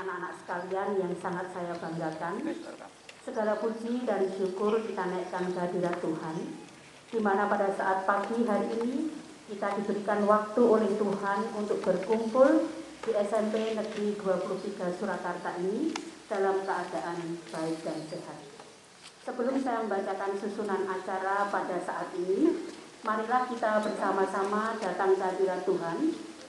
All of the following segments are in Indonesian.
anak-anak sekalian yang sangat saya banggakan, segala puji dan syukur kita naikkan kehadirat Tuhan, di mana pada saat pagi hari ini kita diberikan waktu oleh Tuhan untuk berkumpul di SMP Negeri 23 Surakarta ini dalam keadaan baik dan sehat. Sebelum saya membacakan susunan acara pada saat ini, marilah kita bersama-sama datang ke hadirat Tuhan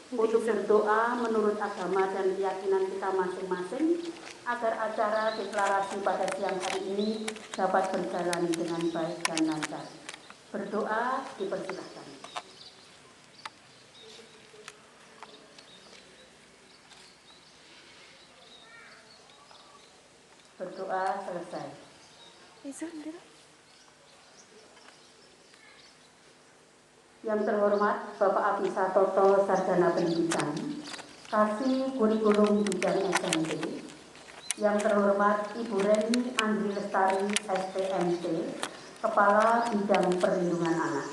untuk berdoa menurut agama dan keyakinan kita masing-masing agar acara deklarasi pada siang hari ini dapat berjalan dengan baik dan lancar. Berdoa dipersilahkan. Berdoa selesai. Yang terhormat Bapak Abisa Toto, Sarjana Pendidikan, Kasih Kurikulum Bidang SMP. Yang terhormat Ibu Reni Andri Lestari, SPMC, Kepala Bidang Perlindungan Anak.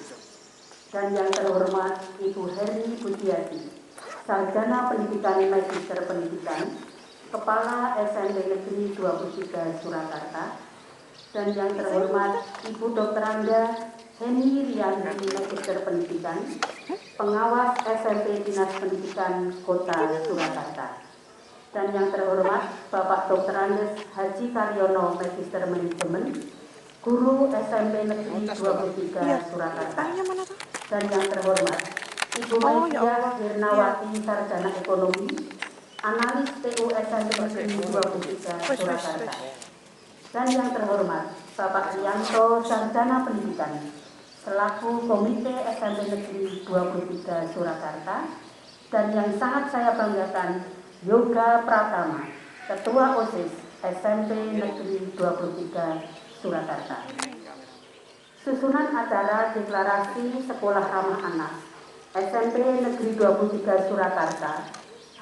Dan yang terhormat Ibu Herni Budiati, Sarjana Pendidikan Magister Pendidikan, Kepala SMP Negeri 23 Surakarta. Dan yang terhormat Ibu Dr. Anda Heni Rianti, Magister Pendidikan, Pengawas SMP Dinas Pendidikan Kota Surakarta. Dan yang terhormat Bapak Dr. Andes Haji Karyono, Magister Manajemen, Guru SMP Negeri 23 Surakarta. Dan yang terhormat Ibu Maidia Hirnawati, Sarjana Ekonomi, Analis TU SMP Negeri 23 Surakarta. Dan yang terhormat Bapak Rianto, Sarjana Pendidikan, selaku Komite SMP Negeri 23 Surakarta. Dan yang sangat saya banggakan, Yoga Pratama, Ketua OSIS SMP Negeri 23 Surakarta. Susunan acara deklarasi Sekolah Ramah Anak SMP Negeri 23 Surakarta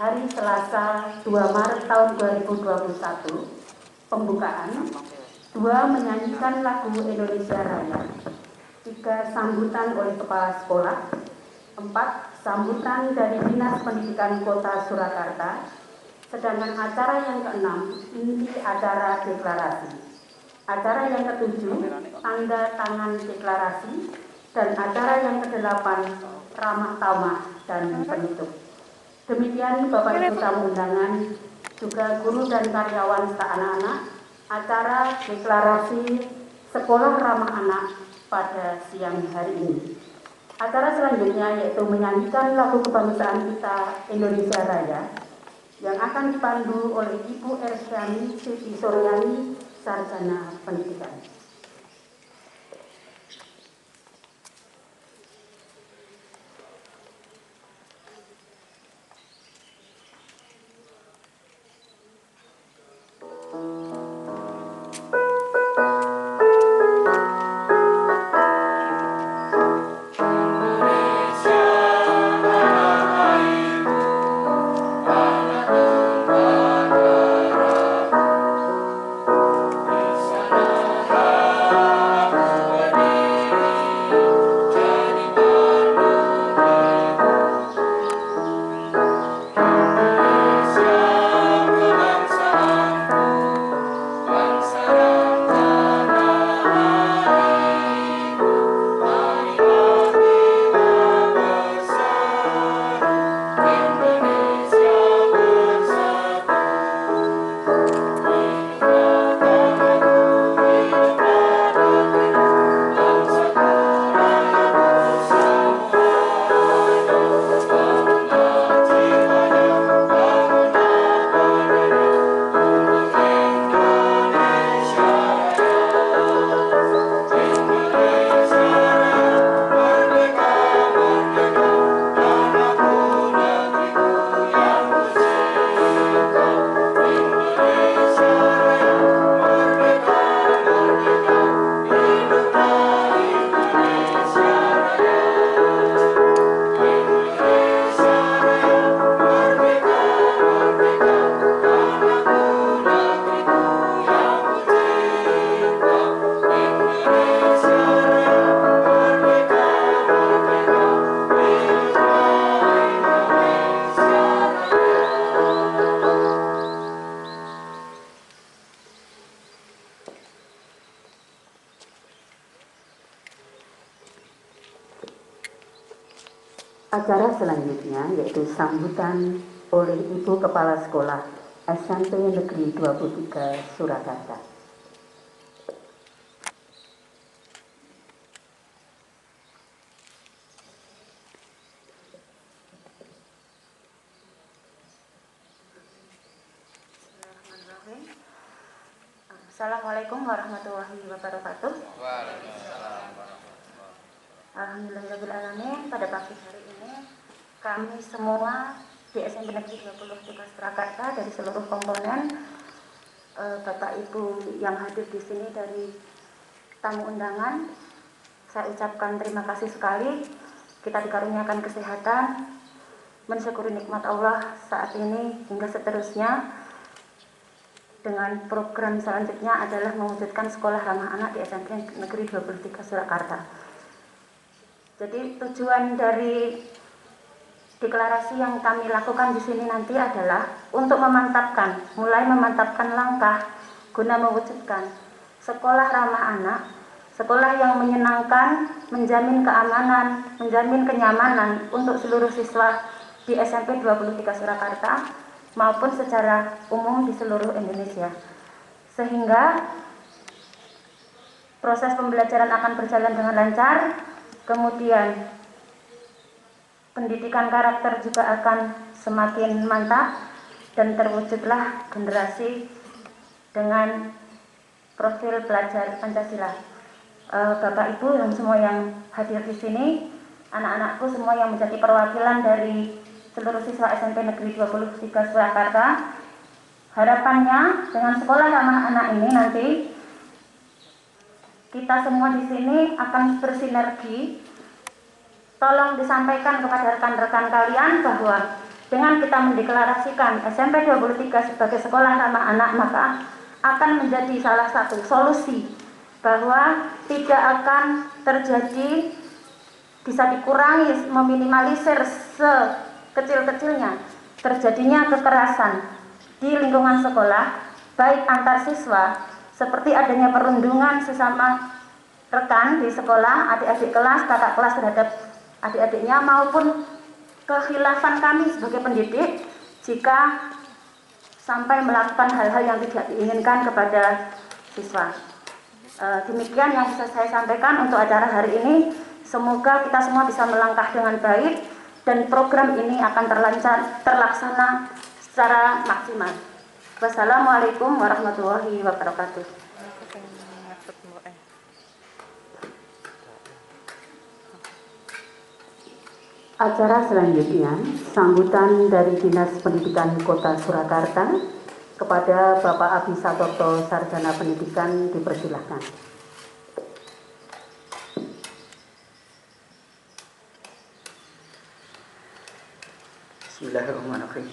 hari Selasa 2 Maret tahun 2021. Pembukaan, 2 menyanyikan lagu Indonesia Raya, 3 sambutan oleh Kepala Sekolah, 4 sambutan dari Dinas Pendidikan Kota Surakarta, sedangkan acara yang ke-6 inti acara deklarasi, acara yang ke-7 tanda tangan deklarasi, dan acara yang ke-8 ramah tamah dan penutup. Demikian Bapak Ibu tamu undangan, juga guru dan karyawan serta anak-anak, acara deklarasi Sekolah Ramah Anak pada siang hari ini. Acara selanjutnya yaitu menyanyikan lagu kebangsaan kita Indonesia Raya yang akan dipandu oleh Ibu Ersyani Siti Suryani, Sarjana Pendidikan. Indonesia Acara selanjutnya yaitu sambutan oleh Ibu Kepala Sekolah SMP Negeri 23 Surakarta. Assalamualaikum warahmatullahi wabarakatuh. Alhamdulillahirrahmanirrahim. Pada pagi hari ini kami semua di SMP Negeri 23 Surakarta dari seluruh komponen, Bapak Ibu yang hadir di sini dari tamu undangan, saya ucapkan terima kasih sekali. Kita dikaruniakan kesehatan, mensyukuri nikmat Allah saat ini hingga seterusnya. Dengan program selanjutnya adalah mewujudkan sekolah ramah anak di SMP Negeri 23 Surakarta. Jadi tujuan dari deklarasi yang kami lakukan di sini nanti adalah untuk mulai memantapkan langkah guna mewujudkan sekolah ramah anak, sekolah yang menyenangkan, menjamin keamanan, menjamin kenyamanan untuk seluruh siswa di SMP 23 Surakarta maupun secara umum di seluruh Indonesia, sehingga proses pembelajaran akan berjalan dengan lancar, kemudian pendidikan karakter juga akan semakin mantap dan terwujudlah generasi dengan profil pelajar Pancasila. Bapak Ibu yang semua yang hadir di sini, anak-anakku semua yang menjadi perwakilan dari seluruh siswa SMP Negeri 23 Surakarta, harapannya dengan sekolah ramah anak ini nanti kita semua di sini akan bersinergi. Tolong disampaikan kepada rekan-rekan kalian bahwa dengan kita mendeklarasikan SMP 23 sebagai sekolah ramah anak, maka akan menjadi salah satu solusi bahwa tidak akan terjadi, bisa dikurangi, meminimalisir sekecil-kecilnya terjadinya kekerasan di lingkungan sekolah, baik antar siswa seperti adanya perundungan sesama rekan di sekolah, adik-adik kelas, kakak kelas terhadap adik-adiknya, maupun kekhilafan kami sebagai pendidik jika sampai melakukan hal-hal yang tidak diinginkan kepada siswa. Demikian yang bisa saya sampaikan untuk acara hari ini. Semoga kita semua bisa melangkah dengan baik dan program ini akan terlaksana secara maksimal. Wassalamualaikum warahmatullahi wabarakatuh. Acara selanjutnya, sambutan dari Dinas Pendidikan Kota Surakarta kepada Bapak Abi Satorto, Sarjana Pendidikan, dipersilahkan. Bismillahirrahmanirrahim.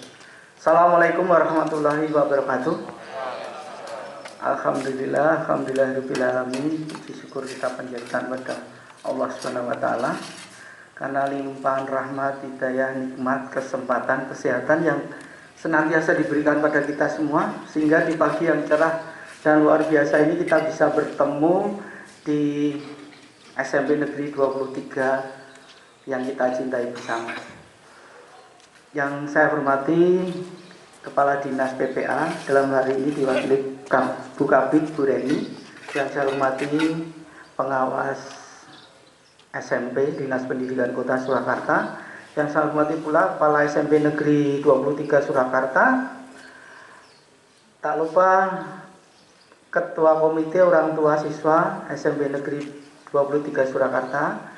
Assalamualaikum warahmatullahi wabarakatuh. Alhamdulillahirrahmanirrahim. Puji syukur kita panjatkan pada Allah Subhanahu wa Ta'ala karena limpahan rahmat, hidayah, nikmat, kesempatan, kesehatan yang senantiasa diberikan pada kita semua, sehingga di pagi yang cerah dan luar biasa ini kita bisa bertemu di SMP Negeri 23 yang kita cintai bersama. Yang saya hormati Kepala Dinas PPA, dalam hari ini diwakili Bu Kabid Bu Reni. Yang saya hormati pengawas SMP Dinas Pendidikan Kota Surakarta. Yang saya hormati pula Kepala SMP Negeri 23 Surakarta. Tak lupa Ketua Komite Orang Tua Siswa SMP Negeri 23 Surakarta,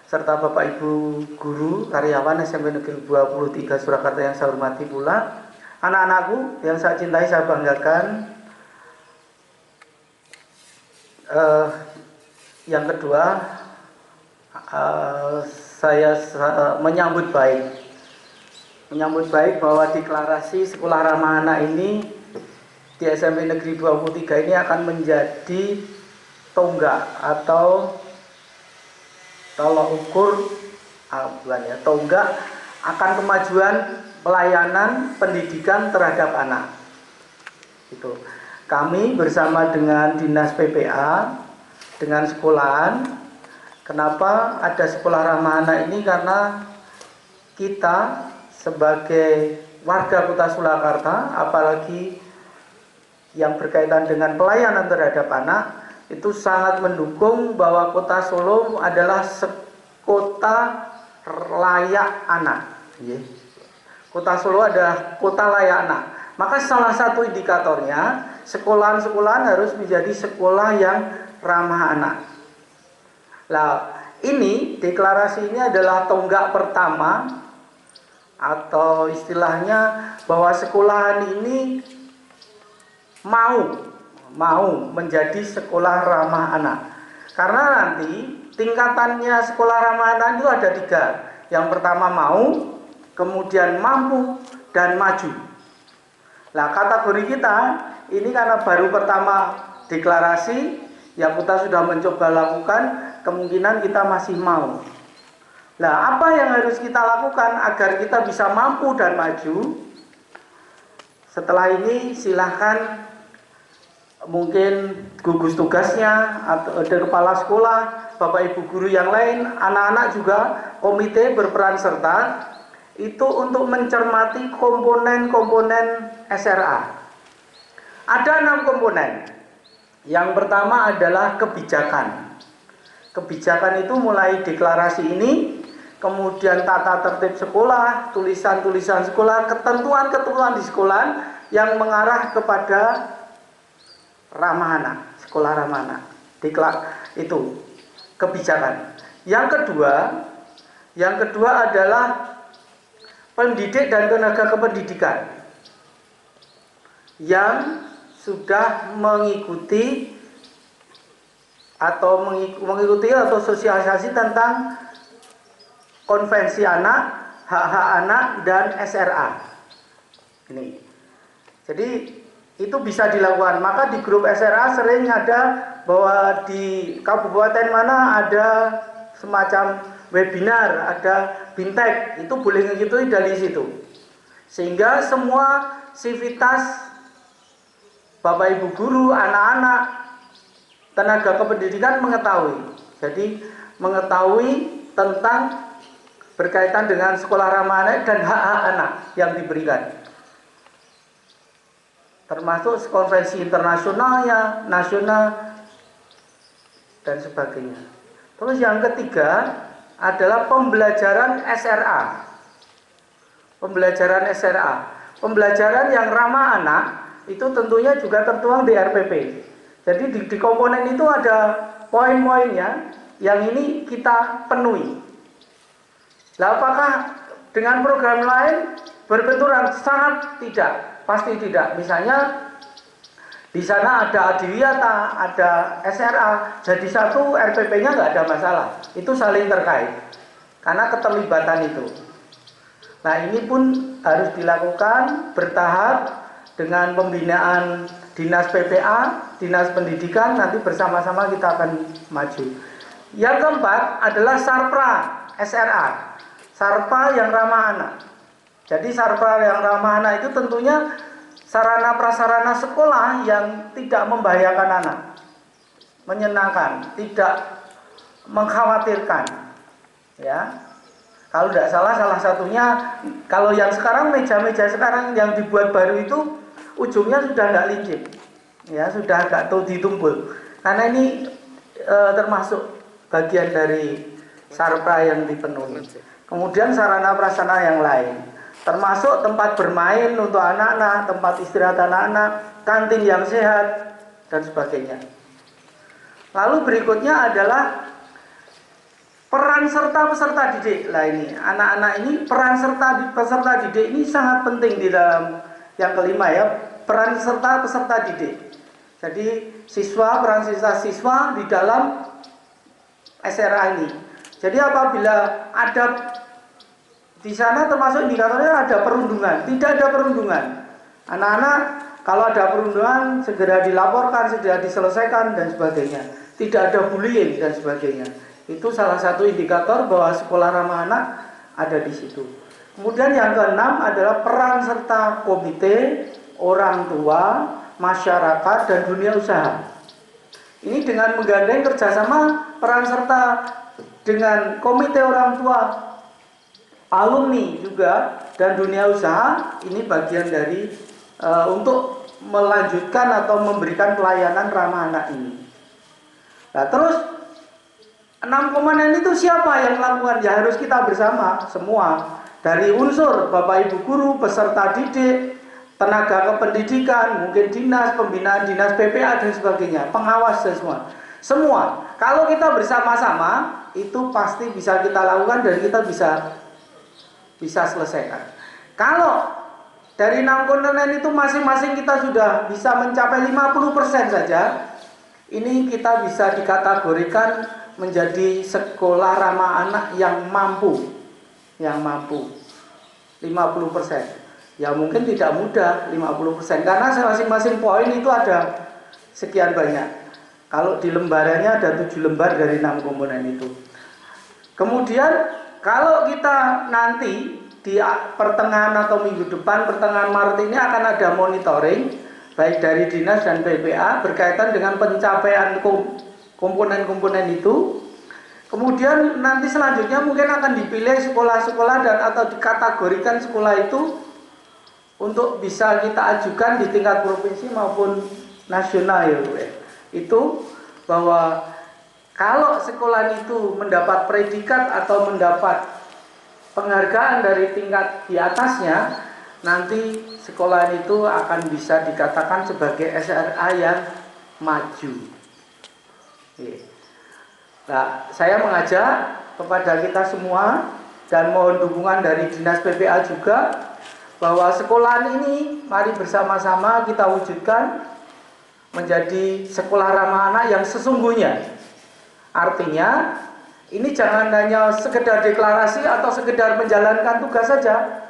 serta Bapak Ibu guru karyawan SMP Negeri 23 Surakarta yang saya hormati pula, anak-anakku yang saya cintai, saya banggakan. Yang kedua, saya menyambut baik bahwa deklarasi sekolah ramah anak ini di SMP Negeri 23 ini akan menjadi tonggak atau tolak ukur tonggak akan kemajuan pelayanan pendidikan terhadap anak. Itu kami bersama dengan Dinas PPA, dengan sekolahan. Kenapa ada sekolah ramah anak ini? Karena kita sebagai warga Kota Surakarta, apalagi yang berkaitan dengan pelayanan terhadap anak, itu sangat mendukung bahwa Kota Solo adalah kota layak anak. Kota Solo adalah kota layak anak. Maka salah satu indikatornya, sekolahan-sekolahan harus menjadi sekolah yang ramah anak. Nah, ini deklarasi ini adalah tonggak pertama, atau istilahnya bahwa sekolahan ini mau menjadi sekolah ramah anak. Karena nanti tingkatannya sekolah ramah anak itu ada 3. Yang pertama mau, kemudian mampu, dan maju. Nah, kategori kita ini karena baru pertama deklarasi, yang kita sudah mencoba lakukan, kemungkinan kita masih mau. Nah, apa yang harus kita lakukan agar kita bisa mampu dan maju? Setelah ini silahkan mungkin gugus tugasnya atau kepala sekolah, bapak ibu guru yang lain, anak-anak juga, komite berperan serta itu untuk mencermati komponen-komponen SRA. Ada 6 komponen. Yang pertama adalah kebijakan. Kebijakan itu mulai deklarasi ini, kemudian tata tertib sekolah, tulisan-tulisan sekolah, ketentuan-ketentuan di sekolah yang mengarah kepada ramah anak, sekolah ramah anak. Itu kebijakan. Yang kedua adalah pendidik dan tenaga kependidikan yang sudah mengikuti atau sosialisasi tentang konvensi anak, hak-hak anak, dan SRA. Ini. Jadi itu bisa dilakukan. Maka di grup SRA sering ada bahwa di kabupaten mana ada semacam webinar, ada bintek, itu boleh mengikuti dari situ. Sehingga semua sivitas bapak ibu guru, anak-anak, tenaga kependidikan mengetahui. Jadi mengetahui tentang berkaitan dengan sekolah ramah anak dan hak-hak anak yang diberikan. Termasuk konvensi internasionalnya, nasional, dan sebagainya. Terus yang ketiga adalah pembelajaran SRA. Pembelajaran SRA. Pembelajaran yang ramah anak itu tentunya juga tertuang di RPP. Jadi di komponen itu ada poin-poinnya yang ini kita penuhi. Nah, apakah dengan program lain berbenturan? Sangat tidak, pasti tidak. Misalnya di sana ada adiwiyata, ada SRA, jadi satu RPP-nya nggak ada masalah. Itu saling terkait karena keterlibatan itu. Nah, ini pun harus dilakukan bertahap dengan pembinaan dinas PPA, dinas pendidikan, nanti bersama-sama kita akan maju. Yang keempat adalah Sarpra SRA, Sarpa yang ramah anak. Jadi Sarpra yang ramah anak itu tentunya sarana prasarana sekolah yang tidak membahayakan anak, menyenangkan, tidak mengkhawatirkan. Ya, kalau tidak salah satunya, kalau yang sekarang meja-meja sekarang yang dibuat baru itu ujungnya sudah nggak lincip, ya sudah agak ditumpul. Karena ini termasuk bagian dari Sarpra yang dipenuhi. Kemudian sarana prasarana yang lain, termasuk tempat bermain untuk anak-anak, tempat istirahat anak-anak, kantin yang sehat, dan sebagainya. Lalu berikutnya adalah peran serta peserta didik. Lah ini, anak-anak ini peran serta peserta didik ini sangat penting di dalam yang kelima ya, peran serta peserta didik. Jadi peran siswa di dalam SRA ini. Jadi apabila ada di sana termasuk indikatornya ada perundungan, tidak ada perundungan. Anak-anak kalau ada perundungan segera dilaporkan, segera diselesaikan dan sebagainya. Tidak ada bullying dan sebagainya. Itu salah satu indikator bahwa sekolah ramah anak ada di situ. Kemudian yang keenam adalah peran serta komite, orang tua, masyarakat, dan dunia usaha. Ini dengan menggandeng kerjasama peran serta dengan komite orang tua alumni juga dan dunia usaha ini bagian dari untuk melanjutkan atau memberikan pelayanan ramah anak ini. Nah, terus 6 komponen itu siapa yang melakukan? Ya harus kita bersama semua, dari unsur Bapak Ibu guru, peserta didik, tenaga kependidikan, mungkin dinas pembinaan, dinas PPA dan sebagainya, pengawas dan semua. Kalau kita bersama-sama itu pasti bisa kita lakukan dan kita bisa selesaikan. Kalau dari 6 komponen itu masing-masing kita sudah bisa mencapai 50% saja, ini kita bisa dikategorikan menjadi sekolah ramah anak yang mampu 50%. Ya mungkin tidak mudah 50% karena masing-masing poin itu ada sekian banyak. Kalau di lembarannya ada 7 lembar dari 6 komponen itu. Kemudian kalau kita nanti di pertengahan atau minggu depan, pertengahan Maret ini akan ada monitoring baik dari dinas dan PPA berkaitan dengan pencapaian komponen-komponen itu. Kemudian nanti selanjutnya mungkin akan dipilih sekolah-sekolah dan atau dikategorikan sekolah itu untuk bisa kita ajukan di tingkat provinsi maupun nasional ya Bu. Itu bahwa kalau sekolah itu mendapat predikat atau mendapat penghargaan dari tingkat di atasnya, nanti sekolah itu akan bisa dikatakan sebagai SRA yang maju. Nah, saya mengajak kepada kita semua dan mohon dukungan dari Dinas PPA juga bahwa sekolah ini mari bersama-sama kita wujudkan menjadi sekolah ramah anak yang sesungguhnya. Artinya ini jangan hanya sekedar deklarasi atau sekedar menjalankan tugas saja,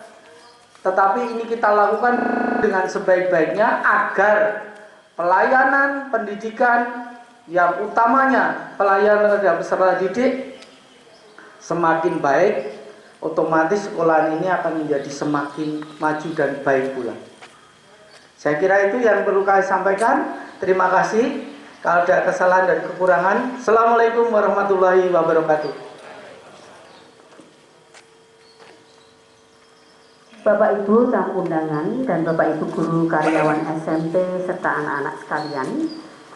tetapi ini kita lakukan dengan sebaik-baiknya agar pelayanan pendidikan yang utamanya pelayanan terhadap peserta didik semakin baik, otomatis sekolah ini akan menjadi semakin maju dan baik pula. Saya kira itu yang perlu kami sampaikan. Terima kasih. Kalau ada kesalahan dan kekurangan, Assalamualaikum warahmatullahi wabarakatuh. Bapak Ibu tamu undangan dan Bapak Ibu guru karyawan SMP serta anak-anak sekalian,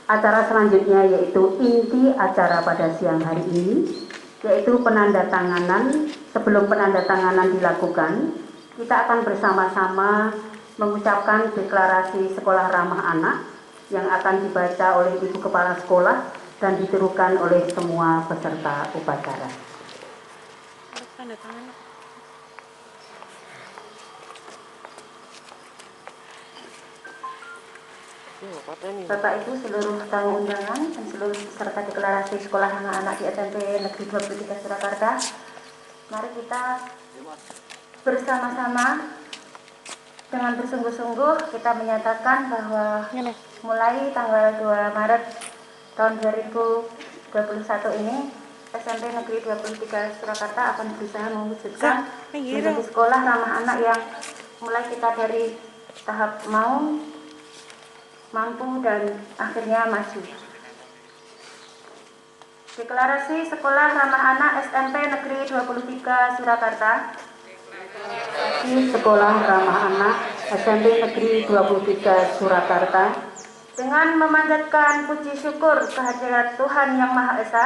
acara selanjutnya yaitu inti acara pada siang hari ini, yaitu penandatanganan. Sebelum penandatanganan dilakukan, kita akan bersama-sama mengucapkan deklarasi sekolah ramah anak yang akan dibaca oleh Ibu Kepala Sekolah dan ditirukan oleh semua peserta upacara. Bapak Ibu seluruh tamu undangan dan seluruh peserta deklarasi sekolah ramah anak di SMP Negeri 23 Surakarta, mari kita bersama-sama dengan bersungguh-sungguh kita menyatakan bahwa mulai tanggal 2 Maret tahun 2021 ini SMP Negeri 23 Surakarta akan berusaha mewujudkan menjadi sekolah ramah anak yang mulai kita dari tahap mampu dan akhirnya maju. Deklarasi Sekolah Ramah Anak SMP Negeri 23 Surakarta. Sekolah Ramah Anak SMP Negeri 23 Surakarta Dengan memanjatkan puji syukur kehadirat Tuhan Yang Maha Esa.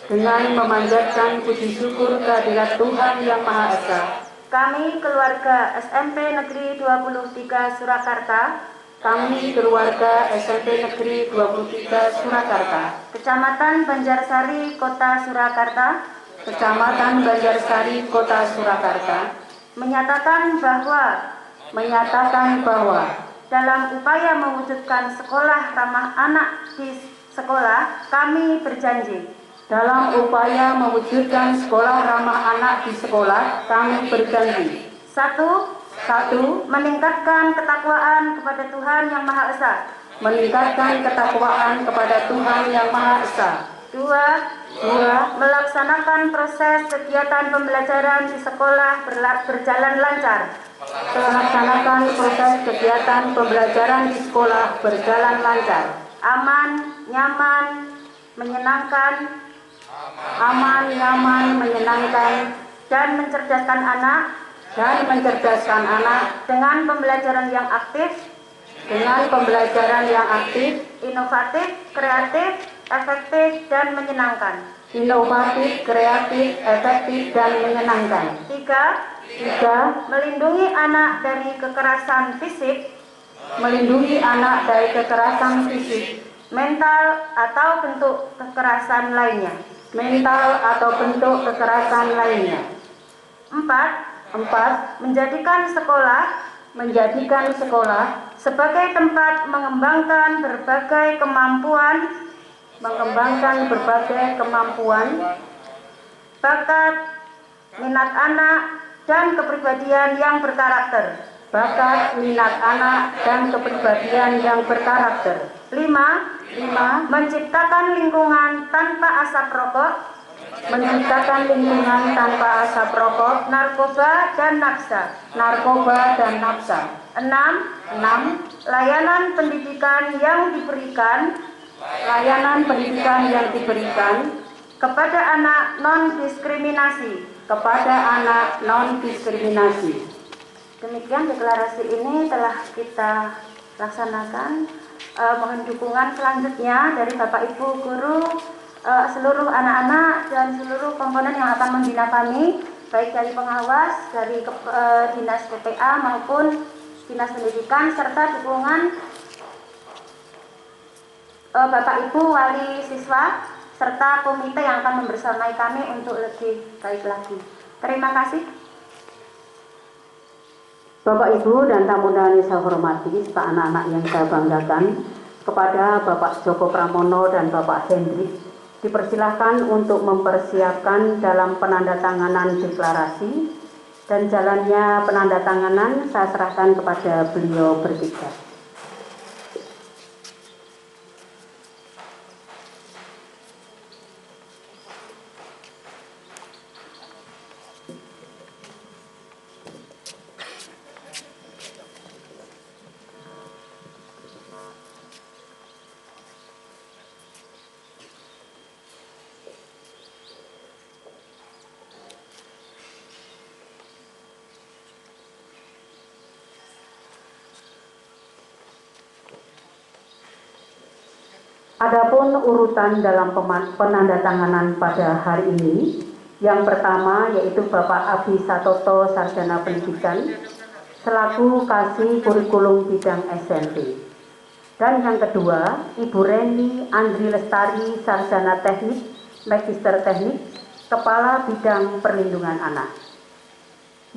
Dengan memanjatkan puji syukur kehadirat Tuhan Yang Maha Esa, Kami keluarga SMP Negeri 23 Surakarta. Kami keluarga SMP Negeri 23 Surakarta, Kecamatan Banjarsari, Kota Surakarta, Kecamatan Banjarsari, Kota Surakarta, menyatakan bahwa dalam upaya mewujudkan sekolah ramah anak di sekolah, kami berjanji dalam upaya mewujudkan sekolah ramah anak di sekolah, kami berjanji. 1. Meningkatkan ketakwaan kepada Tuhan Yang Maha Esa. Meningkatkan ketakwaan kepada Tuhan Yang Maha Esa. 2. Melaksanakan proses kegiatan pembelajaran di sekolah berjalan lancar. Melaksanakan proses kegiatan pembelajaran di sekolah berjalan lancar. Aman, nyaman, menyenangkan. Aman, nyaman, menyenangkan. dan mencerdaskan anak dengan pembelajaran yang aktif, inovatif, kreatif, efektif, dan menyenangkan. Tiga, melindungi anak dari kekerasan fisik, mental atau bentuk kekerasan lainnya. Empat, menjadikan sekolah sebagai tempat mengembangkan berbagai kemampuan, bakat, minat anak, dan kepribadian yang berkarakter. Lima, menciptakan lingkungan tanpa asap rokok, narkoba, dan nafsa. Enam, layanan pendidikan yang diberikan kepada anak non-diskriminasi. Demikian deklarasi ini telah kita laksanakan. Mohon dukungan selanjutnya dari Bapak Ibu guru, seluruh anak-anak dan seluruh komponen yang akan membina kami, baik dari pengawas, dari Dinas PPA maupun Dinas Pendidikan, serta dukungan Bapak Ibu wali siswa serta komite yang akan membersamai kami untuk lebih baik lagi. Terima kasih. Bapak Ibu dan tamu undangan yang saya hormati serta anak-anak yang saya banggakan, kepada Bapak Joko Pramono dan Bapak Hendrik dipersilahkan untuk mempersiapkan dalam penandatanganan deklarasi, dan jalannya penandatanganan saya serahkan kepada beliau bertiga. Adapun urutan dalam penandatanganan pada hari ini, yang pertama yaitu Bapak Abi Satoto, Sarjana Pendidikan, selaku Kasih Kurikulum Bidang SMP. Dan yang kedua, Ibu Reni Andri Lestari, Sarjana Teknik, Magister Teknik, Kepala Bidang Perlindungan Anak.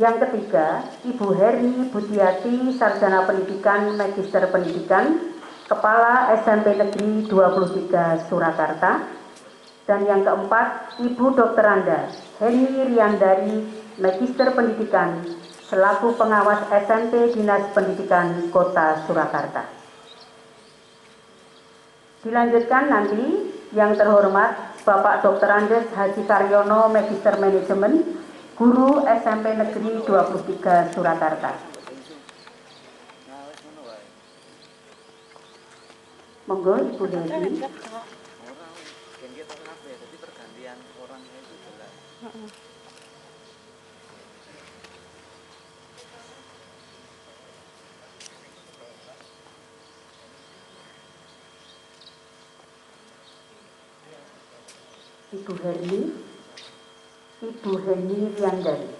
Yang ketiga, Ibu Heri Budiati, Sarjana Pendidikan, Magister Pendidikan, Kepala SMP Negeri 23 Surakarta. Dan yang keempat, Ibu Dr. Anda Heni Riandari, Magister Pendidikan, selaku Pengawas SMP Dinas Pendidikan Kota Surakarta. Dilanjutkan nanti yang terhormat Bapak Dr. Andes Haji Karyono, Magister Manajemen, Guru SMP Negeri 23 Surakarta. Monggo Ibu Heri. Ibu Heni Riandari.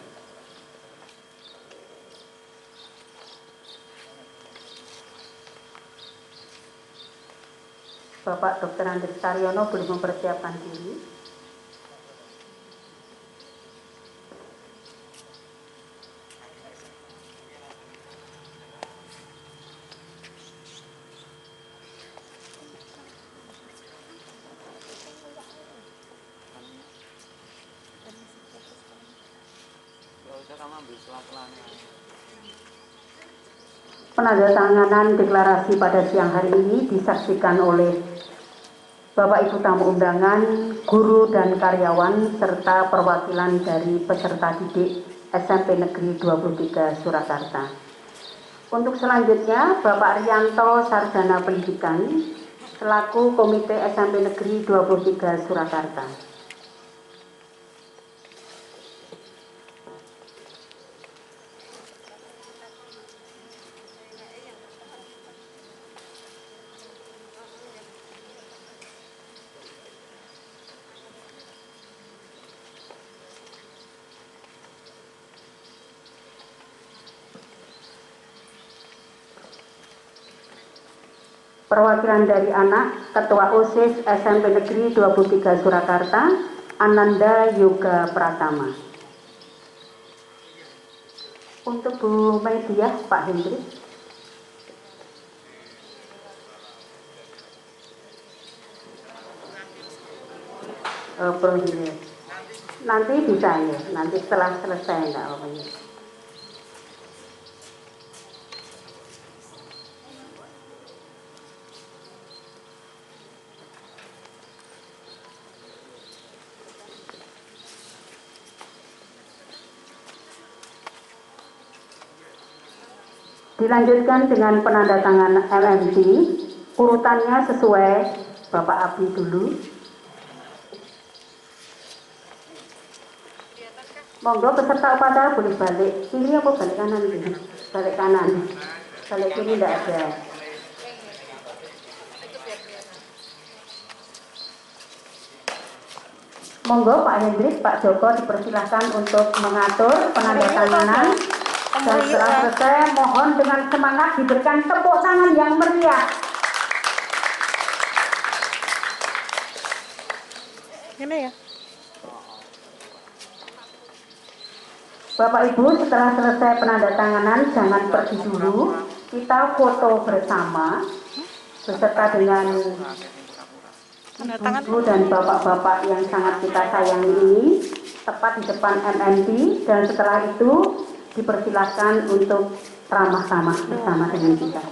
Bapak Dr. Andes Karyono boleh mempersiapkan diri. Penandatanganan deklarasi pada siang hari ini disaksikan oleh Bapak Ibu tamu undangan, guru dan karyawan, serta perwakilan dari peserta didik SMP Negeri 23 Surakarta. Untuk selanjutnya, Bapak Rianto, Sarjana Pendidikan, selaku Komite SMP Negeri 23 Surakarta. Perwakilan dari anak, Ketua OSIS SMP Negeri 23 Surakarta, Ananda Yoga Pratama. Untuk Bu Media, Pak Hendri. Nanti bisa ya, nanti setelah selesai enggak apa-apa. Dilanjutkan dengan penandatangan MMD, urutannya sesuai Bapak Abi dulu. Monggo peserta upacara boleh balik kiri apa balik kanan ini? Balik kanan. Balik kiri tidak ada. Monggo Pak Hendrik, Pak Joko dipersilahkan untuk mengatur penandatanganan. Dan setelah selesai, mohon dengan semangat diberikan tepuk tangan yang meriah. Gimana ya? Bapak Ibu, setelah selesai penandatanganan, jangan pergi dulu. Kita foto bersama beserta dengan ibu dan bapak-bapak yang sangat kita sayangi ini, tepat di depan MMD, dan setelah itu dipersilahkan untuk ramah-ramah bersama dengan kita.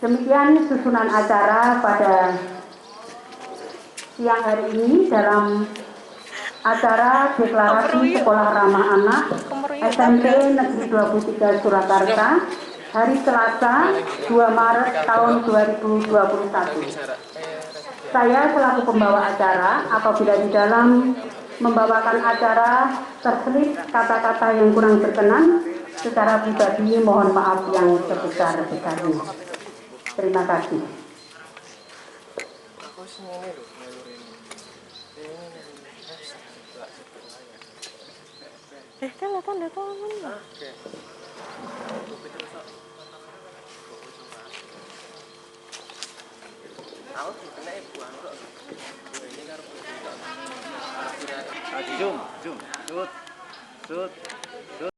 Demikian susunan acara pada siang hari ini dalam acara deklarasi Sekolah Ramah Anak SMP Negeri 23 Surakarta hari Selasa 2 Maret tahun 2021. Saya selaku pembawa acara, apabila di dalam membawakan acara terselip kata-kata yang kurang berkenan, secara pribadi mohon maaf yang sebesar-besarnya. Terima kasih. Kalau tanda tangan. Zoom, shoot.